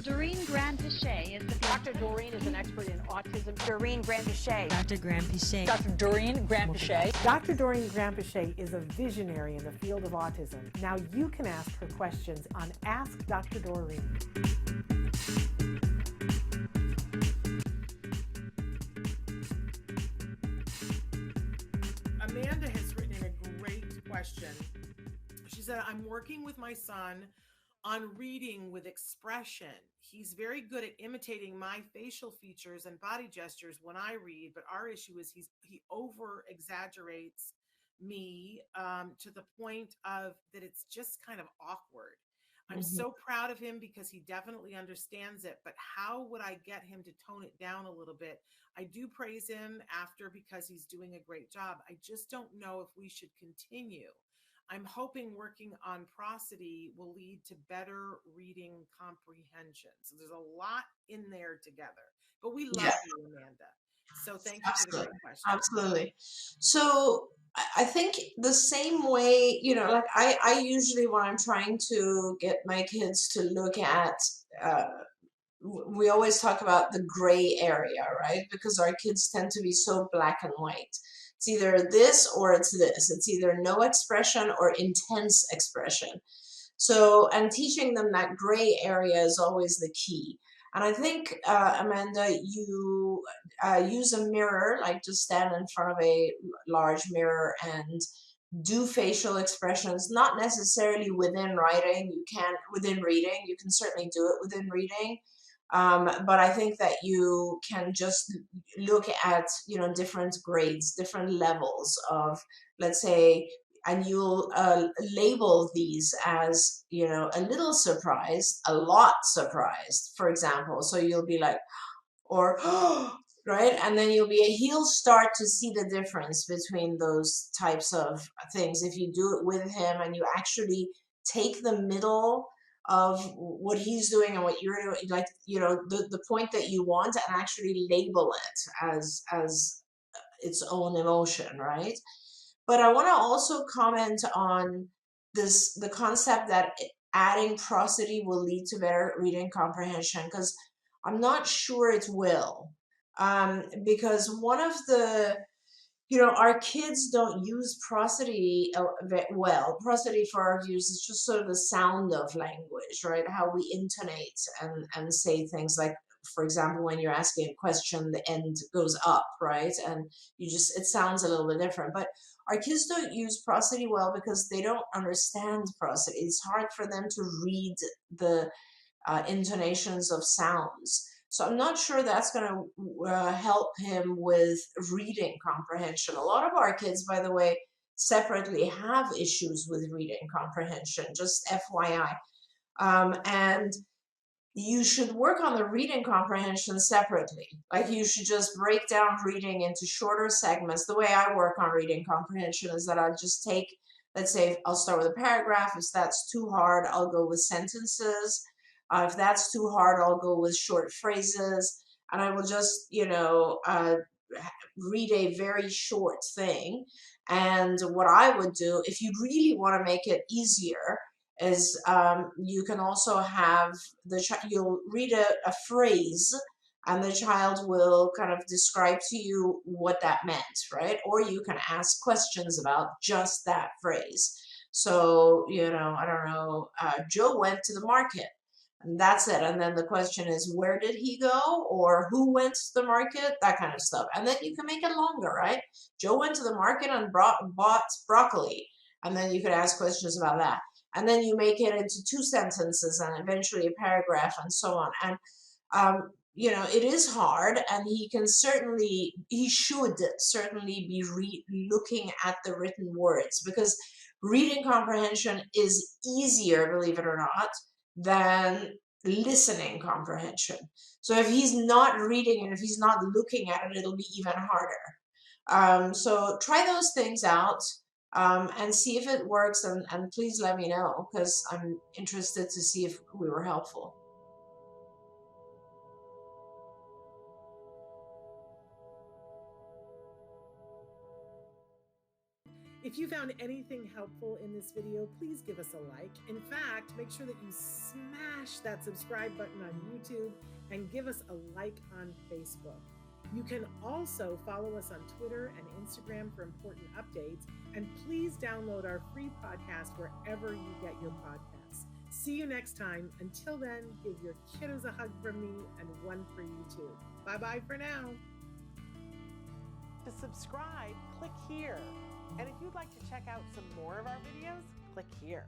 Doreen Granpeesheh is the Dr. Doreen is an expert in autism. Doreen Granpeesheh. Dr. Granpeesheh. Dr. Doreen Granpeesheh. Dr. Doreen Granpeesheh is a visionary in the field of autism. Now you can ask her questions on Ask Dr. Doreen. Amanda has written in a great question. She said, I'm working with my son on reading with expression. He's very good at imitating my facial features and body gestures when I read, but our issue is he over exaggerates me to the point of that it's just kind of awkward. I'm so proud of him because he definitely understands it, but how would I get him to tone it down a little bit? I do praise him after because he's doing a great job. I just don't know if we should continue. I'm hoping working on prosody will lead to better reading comprehension. So there's a lot in there together, but we love you, Amanda. So thank you for the great question. Absolutely. So I think the same way, you know, like I usually when I'm trying to get my kids to look at, we always talk about the gray area, right? Because our kids tend to be so black and white. It's either this or it's this. It's either no expression or intense expression. So, and teaching them that gray area is always the key. And I think, Amanda, you use a mirror, like just stand in front of a large mirror and do facial expressions, not necessarily within writing. You can, within reading, you can certainly do it within reading. But I think that you can just look at, you know, different grades, different levels of, let's say, and you'll label these as, you know, a little surprised, a lot surprised, for example. So you'll be like, or, right? And then he'll start to see the difference between those types of things. If you do it with him and you actually take the middle of what he's doing and what you're doing, like, you know, the point that you want, and actually label it as its own emotion, right? But I want to also comment on this, the concept that adding prosody will lead to better reading comprehension, because I'm not sure it will. Because one of the, you know, our kids don't use prosody well. Prosody for our views is just sort of the sound of language, right? How we intonate and say things like, for example, when you're asking a question, the end goes up, right? And you just, it sounds a little bit different. But our kids don't use prosody well because they don't understand prosody. It's hard for them to read the intonations of sounds. So I'm not sure that's going to help him with reading comprehension. A lot of our kids, by the way, separately have issues with reading comprehension, just FYI. And you should work on the reading comprehension separately. Like you should just break down reading into shorter segments. The way I work on reading comprehension is that I'll just take, let's say, I'll start with a paragraph. If that's too hard, I'll go with sentences. If that's too hard, I'll go with short phrases. And I will just, you know, read a very short thing. And what I would do, if you really want to make it easier, is you can also have you'll read a phrase and the child will kind of describe to you what that meant, right? Or you can ask questions about just that phrase. So, you know, I don't know, Joe went to the market. And that's it. And then the question is, where did he go? Or who went to the market? That kind of stuff. And then you can make it longer, right? Joe went to the market and bought broccoli. And then you could ask questions about that. And then you make it into 2 sentences and eventually a paragraph and so on. And, you know, it is hard, and he should certainly be looking at the written words, because reading comprehension is easier, believe it or not, than listening comprehension. So if he's not reading and if he's not looking at it, it'll be even harder. So try those things out and see if it works, and please let me know, because I'm interested to see if we were helpful. If you found anything helpful in this video, please give us a like. In fact, make sure that you smash that subscribe button on YouTube and give us a like on Facebook. You can also follow us on Twitter and Instagram for important updates. And please download our free podcast wherever you get your podcasts. See you next time. Until then, give your kiddos a hug from me and one for you too. Bye-bye for now. To subscribe, click here. And if you'd like to check out some more of our videos, click here.